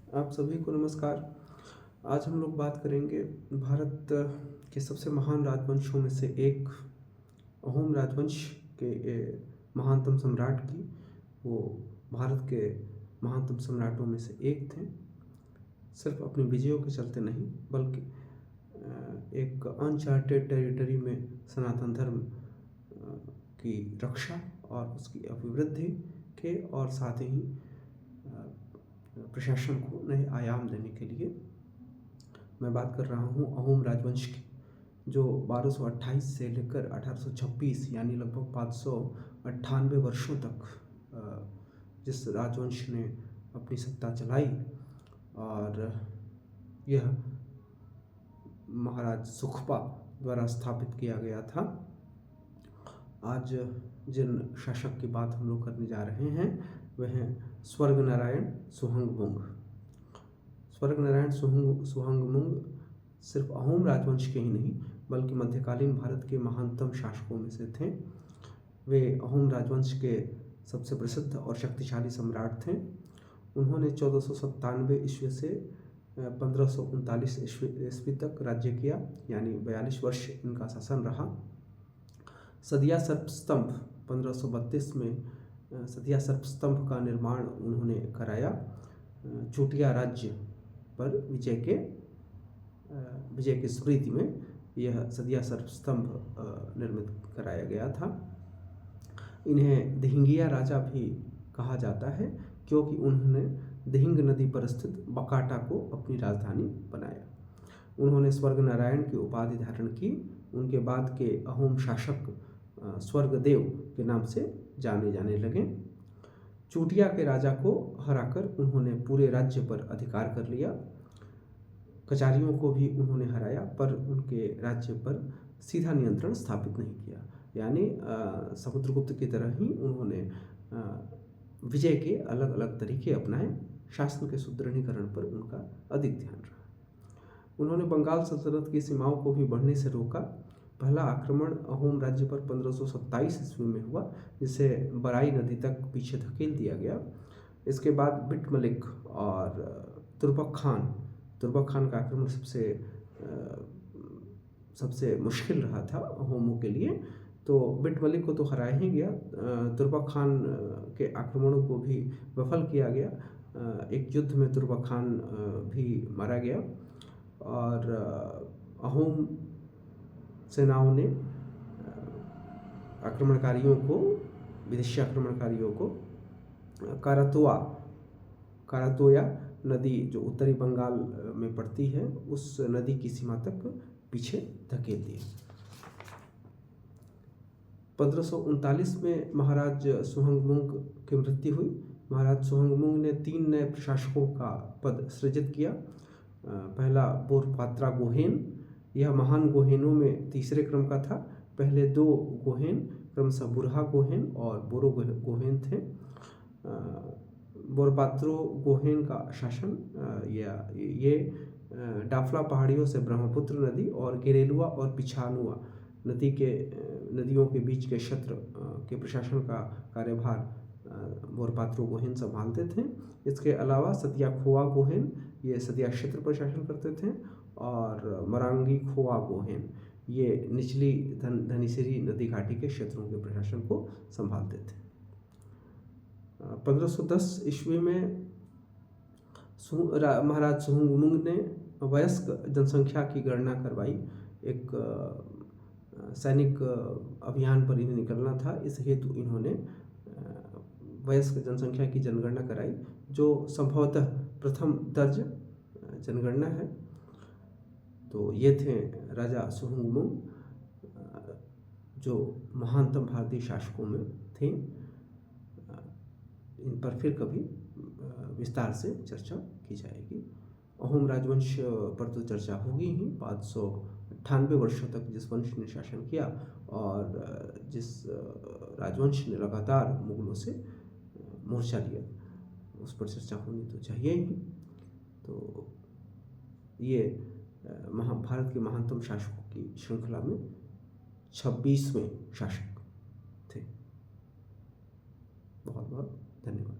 आप सभी को नमस्कार। आज हम लोग बात करेंगे भारत के सबसे महान राजवंशों में से एक अहोम राजवंश के महानतम सम्राट की। वो भारत के महानतम सम्राटों में से एक थे, सिर्फ अपनी विजयों के चलते नहीं बल्कि एक अनचार्टेड टेरिटरी में सनातन धर्म की रक्षा और उसकी अभिवृद्धि के और साथ ही प्रशासन को नए आयाम देने के लिए मैं बात कर रहा हूँ अहोम राजवंश की, जो 1228 से लेकर 1826 यानी लगभग 598 वर्षों तक जिस राजवंश ने अपनी सत्ता चलाई और यह महाराज सुखपा द्वारा स्थापित किया गया था। आज जिन शासक की बात हम लोग करने जा रहे हैं वह हैं स्वर्गनारायण सुहंगमुंग। स्वर्गनारायण सुहंगमुंग सिर्फ अहोम राजवंश के ही नहीं बल्कि मध्यकालीन भारत के महानतम शासकों में से थे। वे अहोम राजवंश के सबसे प्रसिद्ध और शक्तिशाली सम्राट थे। उन्होंने 1497 ईस्वी से 1539 ईस्वी तक राज्य किया, यानी 42 वर्ष इनका शासन रहा। सदिया सर्पस्तंभ 1532 में सदिया सर्पस्तंभ का निर्माण उन्होंने कराया। चूटिया राज्य पर विजय के स्मृति में यह सदिया सर्पस्तंभ निर्मित कराया गया था। इन्हें दिहिंगिया राजा भी कहा जाता है क्योंकि उन्होंने दिहिंग नदी पर स्थित बकाटा को अपनी राजधानी बनाया। उन्होंने स्वर्गनारायण की उपाधि धारण की। उनके बाद के अहोम शासक स्वर्गदेव के नाम से जाने जाने लगे। चूटिया के राजा को हराकर उन्होंने पूरे राज्य पर अधिकार कर लिया। कचारियों को भी उन्होंने हराया पर उनके राज्य पर सीधा नियंत्रण स्थापित नहीं किया, यानी समुद्रगुप्त की तरह ही उन्होंने विजय के अलग अलग तरीके अपनाए। शासन के सुदृढ़ीकरण पर उनका अधिक ध्यान रहा। उन्होंने बंगाल सल्तनत की सीमाओं को भी बढ़ने से रोका। पहला आक्रमण अहोम राज्य पर 1527 ईस्वी में हुआ, जिसे बराई नदी तक पीछे धकेल दिया गया। इसके बाद बिट मलिक और तुर्बक खान का आक्रमण सबसे मुश्किल रहा था अहोमों के लिए। तो बिट मलिक को तो हराया ही गया, तुर्बक खान के आक्रमणों को भी विफल किया गया। एक युद्ध में तुर्बक खान भी मारा गया और अहोम सेनाओं ने विदेशी आक्रमणकारियों को कारातोया नदी जो उत्तरी बंगाल में पड़ती है उस नदी की सीमा तक पीछे धकेल दिया। 1539 में महाराज सुहंगमुंग की मृत्यु हुई। महाराज सुहंगमुंग ने 3 नए प्रशासकों का पद सृजित किया। पहला बोरपात्रा गोहेन, यह महान गोहेनों में तीसरे क्रम का था। पहले 2 गोहेन क्रमशः बुरहा गोहेन और बोरो गोहेन थे। बोरपात्रो गोहेन का शासन ये डाफला पहाड़ियों से ब्रह्मपुत्र नदी और गिरेलुआ और पिछानुआ नदियों के बीच के क्षेत्र के प्रशासन का कार्यभार बोरपात्रो गोहेन संभालते थे। इसके अलावा सतिया खोआ गोहेन ये सतिया क्षेत्र पर शासन करते थे और मरांगी खोआ गोहेन ये निचली धनिसिरी नदी घाटी के क्षेत्रों के प्रशासन को संभालते थे। 1510 ईस्वी में महाराज सुहंगमुंग ने वयस्क जनसंख्या की गणना करवाई। एक सैनिक अभियान पर इन्हें निकलना था, इस हेतु इन्होंने वयस्क जनसंख्या की जनगणना कराई, जो संभवतः प्रथम दर्ज जनगणना है। तो ये थे राजा सुहंगमुंग, जो महानतम भारतीय शासकों में थे। इन पर फिर कभी विस्तार से चर्चा की जाएगी। अहोम राजवंश पर तो चर्चा होगी ही। 598 वर्षों तक जिस वंश ने शासन किया और जिस राजवंश ने लगातार मुगलों से मोर्चा लिया, उस पर चर्चा होनी तो चाहिए ही। तो ये भारत के महानतम शासकों की श्रृंखला में 26वें शासक थे। बहुत बहुत धन्यवाद।